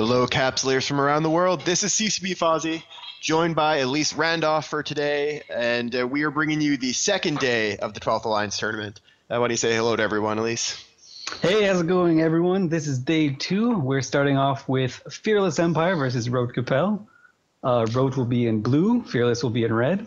Hello, Capsuleers from around the world. This is CCP Fozzie, joined by Elise Randolph for today, and we are bringing you the second day of the 12th Alliance tournament. Why don't you say hello to everyone, Elise? Hey, how's it going, everyone? This is day 2. We're starting off with Fearless Empire versus Road Capel. Road will be in blue, Fearless will be in red.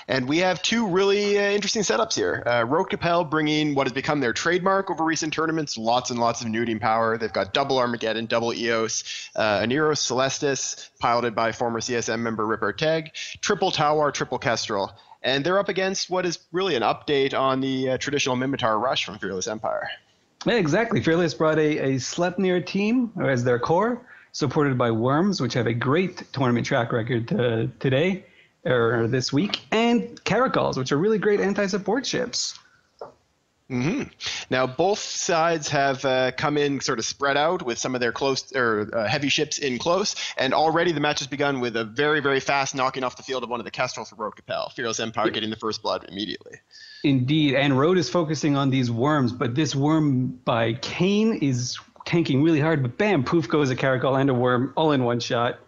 And we have two really interesting setups here. Road Capel bringing what has become their trademark over recent tournaments, lots and lots of nuding power. They've got double Armageddon, double Eos, an Eros Celestis, piloted by former CSM member Rip Teg, triple Tawar, triple Kestrel. And they're up against what is really an update on the traditional Mimitar rush from Fearless Empire. Yeah, exactly. Fearless brought a Sleipnir team as their core, supported by Worms, which have a great tournament track record today. Or this week, and Caracals, which are really great anti-support ships. Mm-hmm. Now, both sides have come in sort of spread out with some of their close or heavy ships in close, and already the match has begun with a very, very fast knocking off the field of one of the Kestrels for Road Capel. Fearless Empire getting the first blood immediately. Indeed, and Road is focusing on these Worms, but this Worm by Kane is tanking really hard, but bam, poof goes a Caracal and a Worm all in one shot.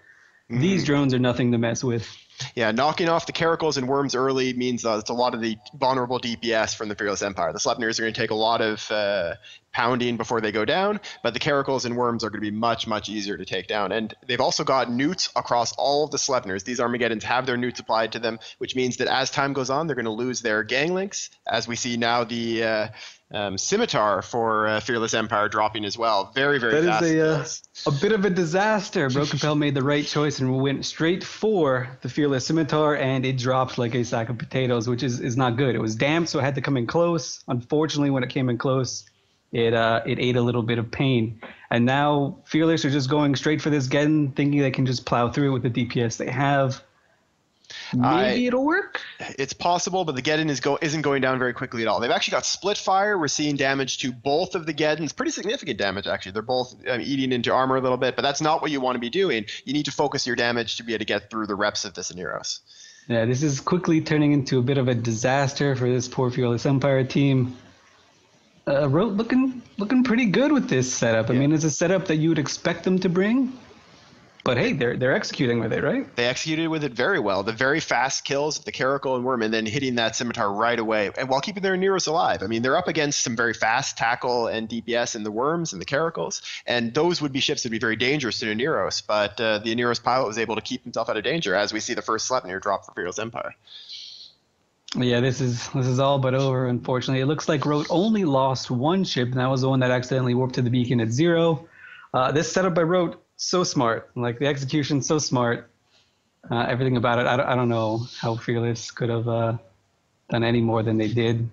Mm-hmm. These drones are nothing to mess with. Yeah, knocking off the Caracals and Worms early means it's a lot of the vulnerable DPS from the Fearless Empire. The Sleipnirs are going to take a lot of pounding before they go down, but the Caracals and Worms are going to be much, much easier to take down. And they've also got newts across all of the Sleipnirs. These Armageddons have their newts applied to them, which means that as time goes on, they're going to lose their gang links. As we see now, the Scimitar for Fearless Empire dropping as well. Very, very fast. That is a bit of a disaster. Road Capel made the right choice and went straight for the Fearless Scimitar, and it dropped like a sack of potatoes, which is not good. It was damped, so it had to come in close. Unfortunately, when it came in close, it ate a little bit of pain. And now Fearless are just going straight for this Geddon, thinking they can just plow through it with the DPS they have. Maybe it'll work. It's possible, but the Geddon isn't going down very quickly at all. They've actually got split fire. We're seeing damage to both of the Geddons. Pretty significant damage, actually. They're both eating into armor a little bit, but that's not what you want to be doing. You need to focus your damage to be able to get through the reps of this Aneros. Yeah, this is quickly turning into a bit of a disaster for this poor Fearless Empire team. Road looking pretty good with this setup. I mean, it's a setup that you would expect them to bring. But hey, they're executing with it, right? They executed with it very well. The very fast kills of the Caracal and Worm, and then hitting that Scimitar right away, and while keeping their Aneros alive. I mean, they're up against some very fast tackle and DPS in the Worms and the Caracals, and those would be ships that would be very dangerous to Aneros. But the Aneros pilot was able to keep himself out of danger, as we see the first Sleipnir drop for Fearless Empire. Yeah, this is all but over, unfortunately. It looks like Road only lost one ship, and that was the one that accidentally warped to the beacon at 0. This setup by Road, so smart. Like, the execution, so smart. Everything about it, I don't know how Fearless could have done any more than they did.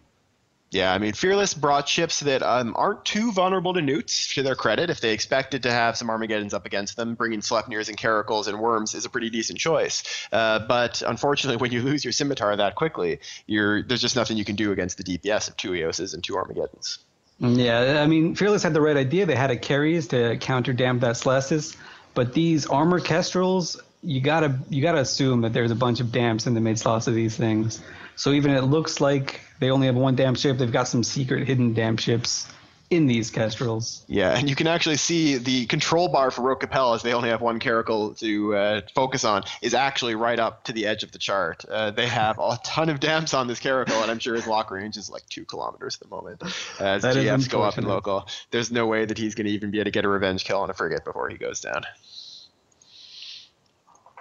Yeah, I mean, Fearless brought ships that aren't too vulnerable to newts, to their credit. If they expected to have some Armageddons up against them, bringing Sleipnirs and Caracals and Worms is a pretty decent choice. But unfortunately, when you lose your Scimitar that quickly, there's just nothing you can do against the DPS of 2 Eoses and 2 Armageddons. Yeah, I mean, Fearless had the right idea. They had a carries to counter damp that Celestis, but these armor Kestrels, you gotta assume that there's a bunch of damps in the mid slots of these things. So even it looks like they only have one damp ship, they've got some secret hidden damp ships in these Kestrels. Yeah, and you can actually see the control bar for Road Capel, as they only have one Caracal to focus on, is actually right up to the edge of the chart. They have a ton of damps on this Caracal, and I'm sure his lock range is like 2 kilometers at the moment. As that GFs go up in local, there's no way that he's going to even be able to get a revenge kill on a frigate before he goes down.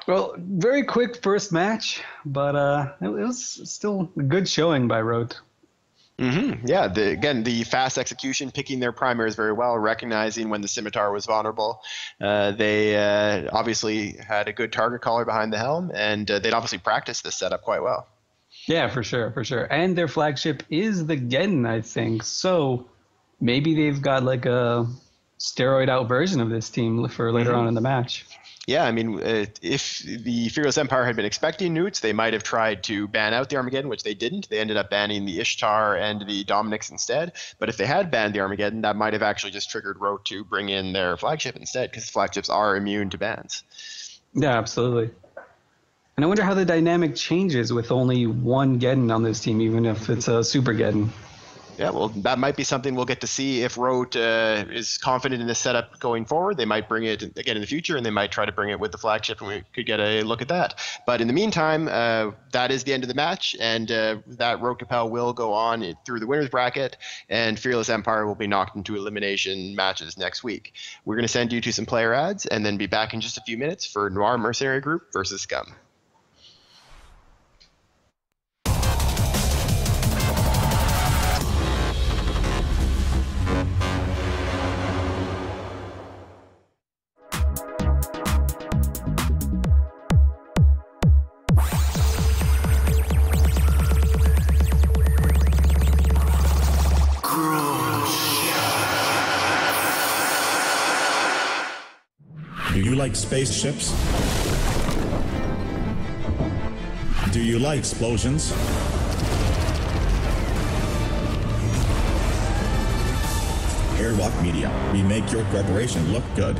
Well, very quick first match, but it was still a good showing by Road. Mm-hmm. Yeah, the fast execution, picking their primaries very well, recognizing when the Scimitar was vulnerable. They obviously had a good target caller behind the helm, and they'd obviously practiced this setup quite well. Yeah, for sure. And their flagship is the Geddon, I think. So maybe they've got like a steroid out version of this team for later on in the match. Yeah, I mean, if the Fearless Empire had been expecting newts, they might have tried to ban out the Armageddon, which they didn't. They ended up banning the Ishtar and the Dominix instead. But if they had banned the Armageddon, that might have actually just triggered Rote to bring in their flagship instead, because flagships are immune to bans. Yeah, absolutely. And I wonder how the dynamic changes with only one Geddon on this team, even if it's a Super Geddon. Yeah, well, that might be something we'll get to see if Rote is confident in this setup going forward. They might bring it again in the future, and they might try to bring it with the flagship, and we could get a look at that. But in the meantime, that is the end of the match, and that Rote Capel will go on through the winners bracket, and Fearless Empire will be knocked into elimination matches next week. We're going to send you to some player ads, and then be back in just a few minutes for Noir Mercenary Group versus Scum. Do you like spaceships? Do you like explosions? Airlock Media, we make your corporation look good.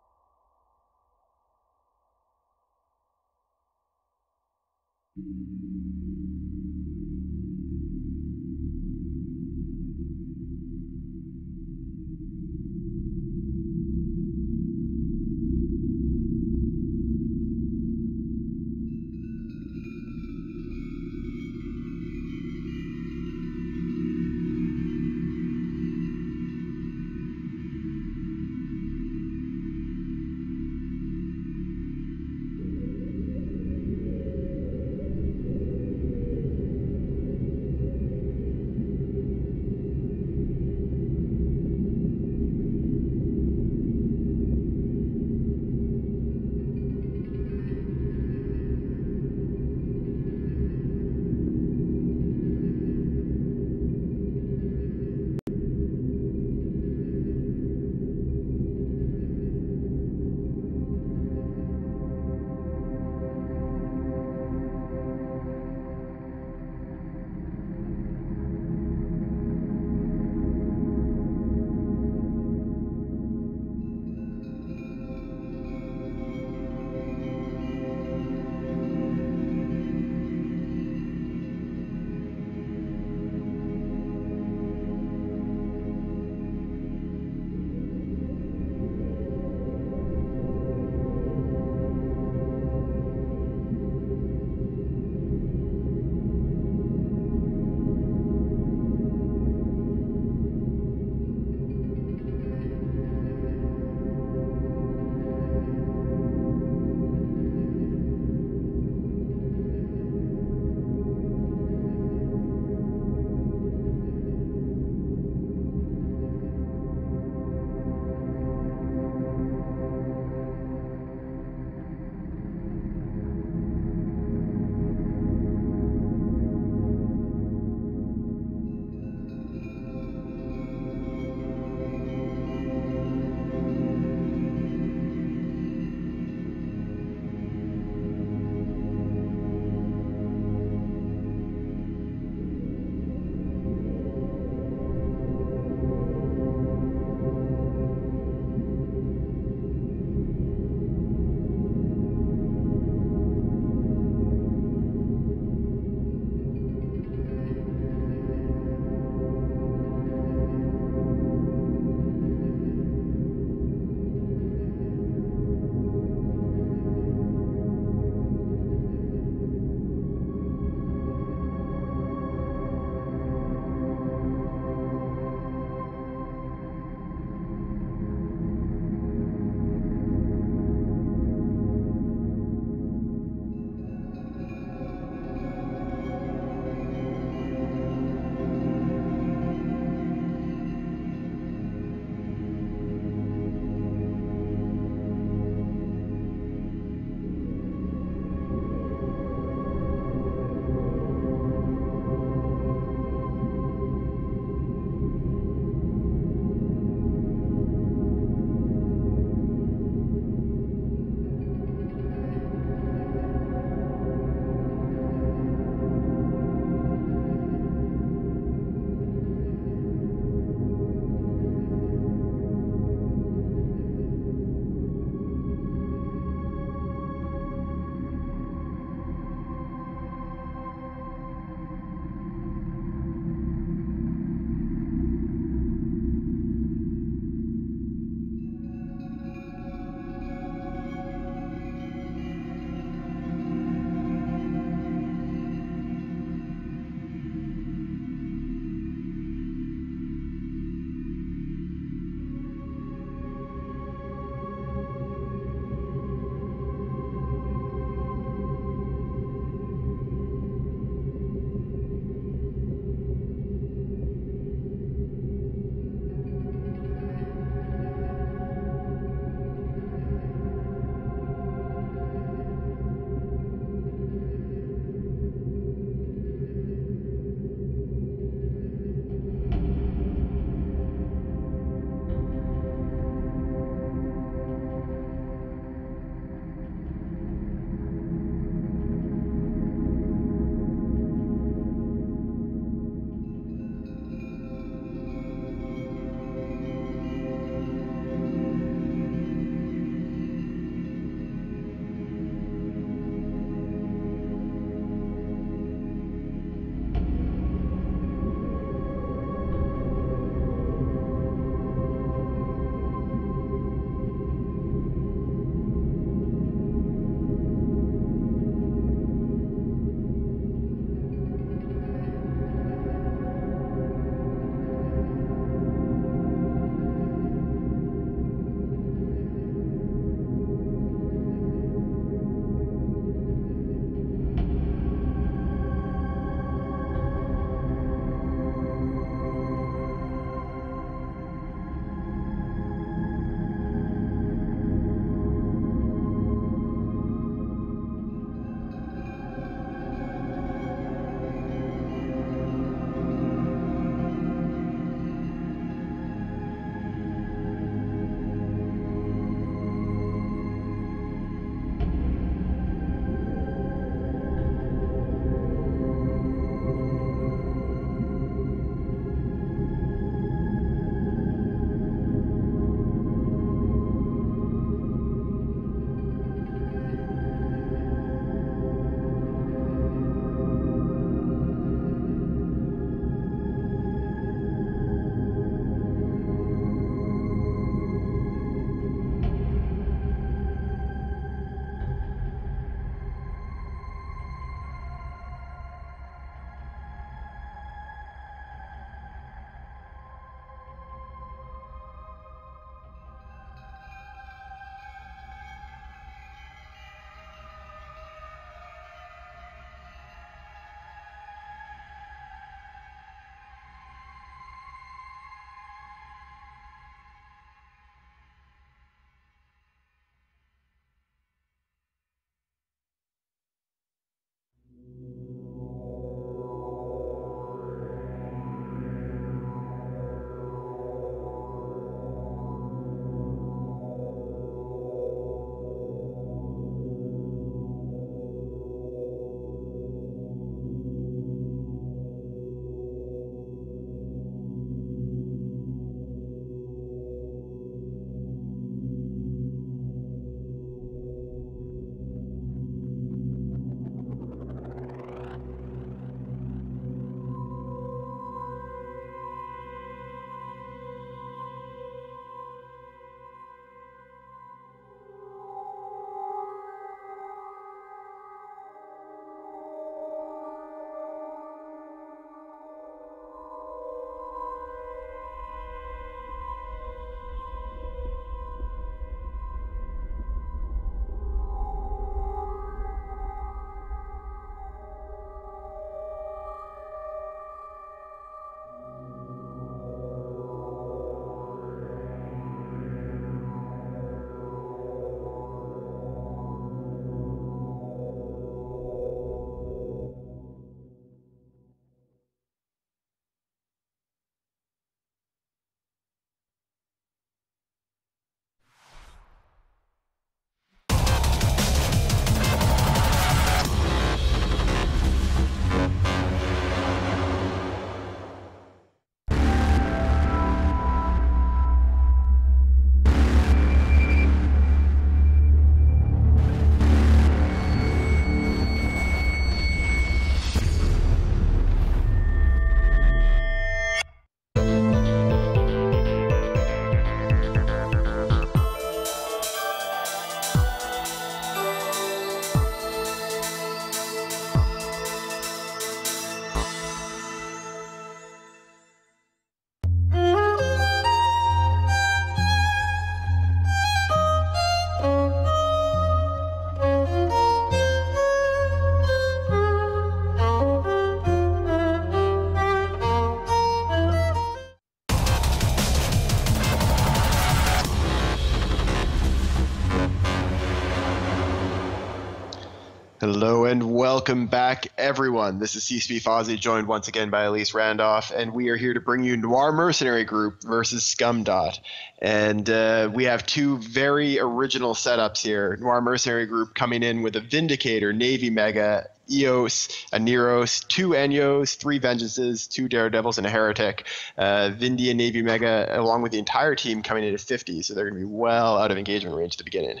Hello and welcome back, everyone. This is CSP Fozzie, joined once again by Elise Randolph, and we are here to bring you Noir Mercenary Group versus Scumdot. And we have two very original setups here. Noir Mercenary Group coming in with a Vindicator, Navy Mega, Eos, a Neros, two Enyos, three Vengeances, two Daredevils, and a Heretic. Vindy and Navy Mega, along with the entire team, coming in at 50, so they're going to be well out of engagement range to begin in.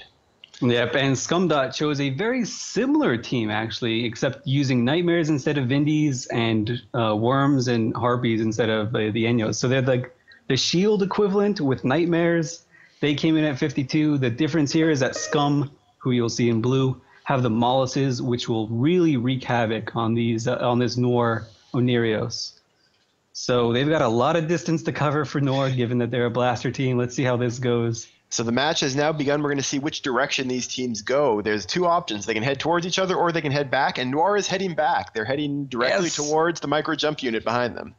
Yep, and Scumdot chose a very similar team, actually, except using Nightmares instead of Vindies and Worms and Harpies instead of the Enyos. So they're like the Shield equivalent with Nightmares. They came in at 52. The difference here is that Scum, who you'll see in blue, have the Molluses, which will really wreak havoc on these on this Noir Onirios. So they've got a lot of distance to cover for Noir, given that they're a blaster team. Let's see how this goes. So the match has now begun. We're going to see which direction these teams go. There's two options. They can head towards each other or they can head back, and Noir is heading back. They're heading directly towards the micro jump unit behind them.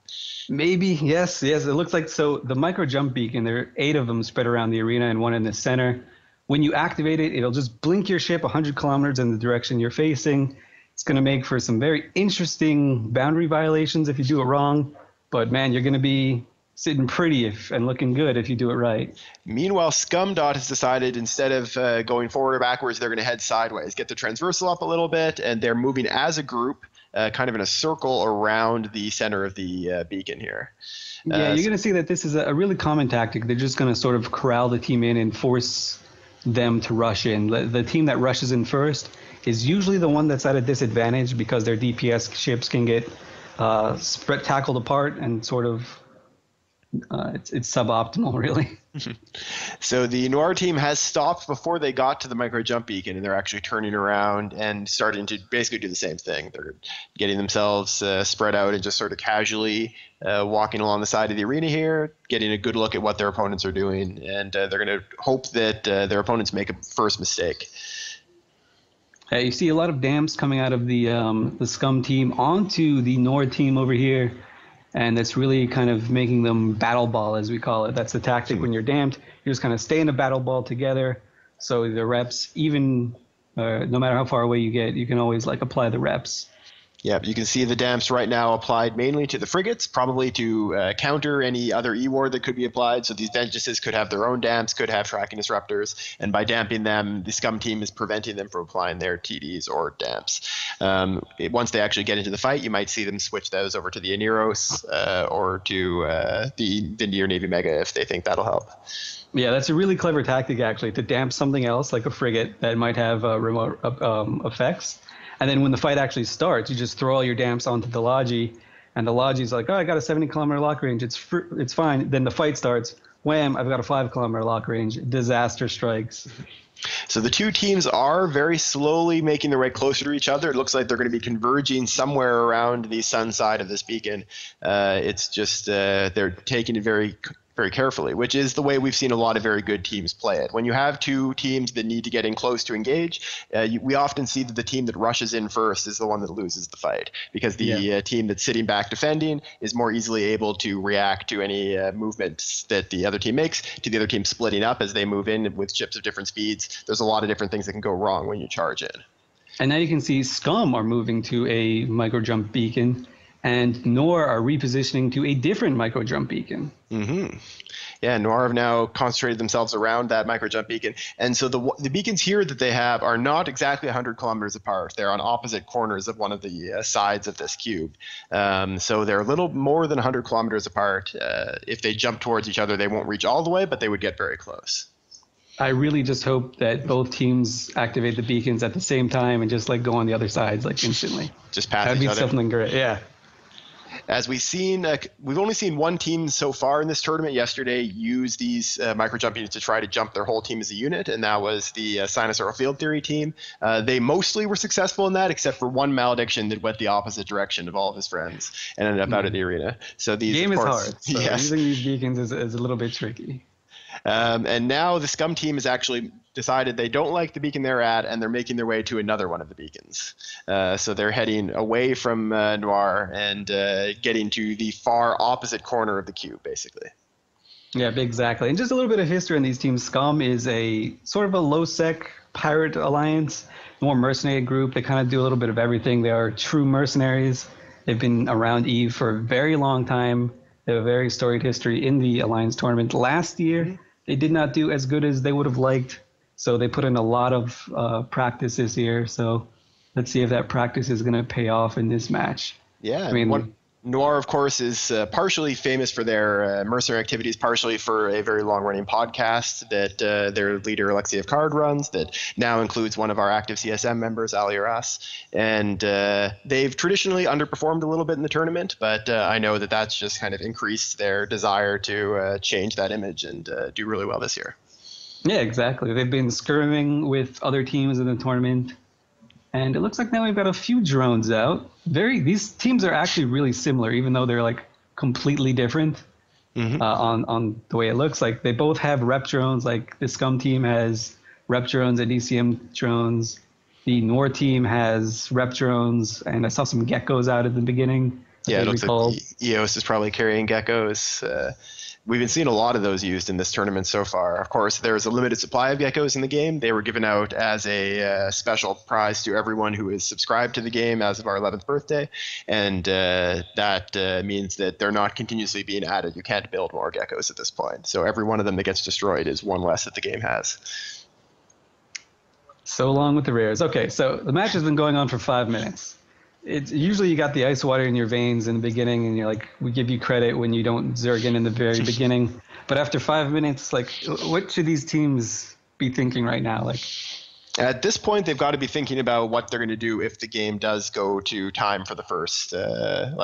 Maybe, yes. It looks like so. The micro jump beacon, there are 8 of them spread around the arena and one in the center. When you activate it, it'll just blink your ship 100 kilometers in the direction you're facing. It's going to make for some very interesting boundary violations if you do it wrong. But, man, you're going to be sitting pretty and looking good if you do it right. Meanwhile, Scumdot has decided instead of going forward or backwards, they're going to head sideways, get the transversal up a little bit, and they're moving as a group, kind of in a circle around the center of the beacon here. Yeah, you're going to see that this is a really common tactic. They're just going to sort of corral the team in and force them to rush in. The team that rushes in first is usually the one that's at a disadvantage because their DPS ships can get tackled apart and sort of it's suboptimal, really. So the Noir team has stopped before they got to the micro jump beacon, and they're actually turning around and starting to basically do the same thing. They're getting themselves spread out and just sort of casually walking along the side of the arena here, getting a good look at what their opponents are doing, and they're going to hope that their opponents make a first mistake. You see a lot of damps coming out of the Scum team onto the Noir team over here. And that's really kind of making them battle ball, as we call it. That's the tactic when you're damped. You just kind of stay in a battle ball together. So the reps, even no matter how far away you get, you can always apply the reps. Yeah, you can see the damps right now applied mainly to the frigates, probably to counter any other E-Ward that could be applied. So these Vengeances could have their own damps, could have tracking disruptors, and by damping them, the Scum team is preventing them from applying their TDs or damps. Once they actually get into the fight, you might see them switch those over to the Aneros or to the Vindy or Navy Mega if they think that'll help. Yeah, that's a really clever tactic, actually, to damp something else, like a frigate that might have remote effects. And then when the fight actually starts, you just throw all your damps onto the Logi, and the Logi's like, oh, I got a 70-kilometer lock range. It's fine. Then the fight starts. Wham, I've got a 5-kilometer lock range. Disaster strikes. So the two teams are very slowly making their way closer to each other. It looks like they're going to be converging somewhere around the sun side of this beacon. It's just they're taking it very carefully, which is the way we've seen a lot of very good teams play it. When you have two teams that need to get in close to engage, we often see that the team that rushes in first is the one that loses the fight, because the team that's sitting back defending is more easily able to react to any movements that the other team makes, to the other team splitting up as they move in with ships of different speeds. There's a lot of different things that can go wrong when you charge in. And now you can see Scum are moving to a micro jump beacon, and Noir are repositioning to a different micro jump beacon. Mm-hmm. Yeah, Noir have now concentrated themselves around that micro jump beacon. And so the beacons here that they have are not exactly 100 kilometers apart. They're on opposite corners of one of the sides of this cube. So they're a little more than 100 kilometers apart. If they jump towards each other, they won't reach all the way, but they would get very close. I really just hope that both teams activate the beacons at the same time and just go on the other sides instantly. Just pass That'd each be other. something great, yeah. As we've seen, we've only seen one team so far in this tournament yesterday use these micro jump units to try to jump their whole team as a unit, and that was the Sinusoidal Field Theory team. They mostly were successful in that, except for one malediction that went the opposite direction of all of his friends and ended up out of the arena. So these game is hard. So yes. Using these beacons is a little bit tricky. And now the Scum team has actually decided they don't like the beacon they're at, and they're making their way to another one of the beacons. So they're heading away from Noir and getting to the far opposite corner of the cube, basically. Yeah, exactly. And just a little bit of history on these teams. Scum is a sort of a low-sec pirate alliance. more mercenary group. They kind of do a little bit of everything. They are true mercenaries. They've been around EVE for a very long time. They have a very storied history in the Alliance tournament. Last year, they did not do as good as they would have liked, so they put in a lot of practice this year. So let's see if that practice is going to pay off in this match. Yeah, I mean, Noir, of course, is partially famous for their mercenary activities, partially for a very long-running podcast that their leader, Alexei Card, runs that now includes one of our active CSM members, Ali Aras. And they've traditionally underperformed a little bit in the tournament, but I know that that's just kind of increased their desire to change that image and do really well this year. Yeah, exactly. They've been skirming with other teams in the tournament. And it looks like now we've got a few drones out. These teams are actually really similar, even though they're like completely different on the way it looks. Like they both have rep drones. Like the Scum team has rep drones and ECM drones. The Noir team has rep drones, and I saw some geckos out at the beginning. Yeah, it looks like EOS is probably carrying geckos. We've been seeing a lot of those used in this tournament so far. Of course, there's a limited supply of geckos in the game. They were given out as a special prize to everyone who is subscribed to the game as of our 11th birthday. And that means that they're not continuously being added. You can't build more geckos at this point. So every one of them that gets destroyed is one less that the game has. So long with the rares. Okay, so the match has been going on for 5 minutes. It's usually you got the ice water in your veins in the beginning, and you're like, we give you credit when you don't zerg in the very beginning. But after 5 minutes, like, what should these teams be thinking right now? Like, at this point, they've got to be thinking about what they're going to do if the game does go to time for the first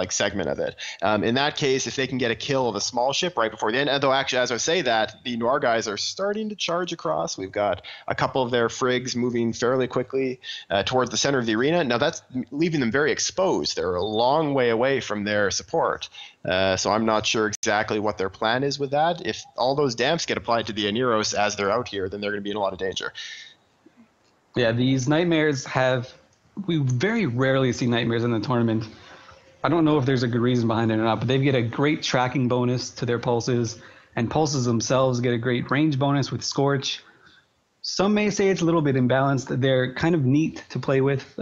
segment of it. In that case, if they can get a kill of a small ship right before the end, though actually, as I say that, the Noir guys are starting to charge across. We've got a couple of their frigs moving fairly quickly towards the center of the arena. Now that's leaving them very exposed. They're a long way away from their support. So I'm not sure exactly what their plan is with that. If all those damps get applied to the Aneros as they're out here, then they're going to be in a lot of danger. Yeah, these nightmares we very rarely see nightmares in the tournament. I don't know if there's a good reason behind it or not, but they get a great tracking bonus to their pulses, and pulses themselves get a great range bonus with Scorch. Some may say it's a little bit imbalanced. They're kind of neat to play with.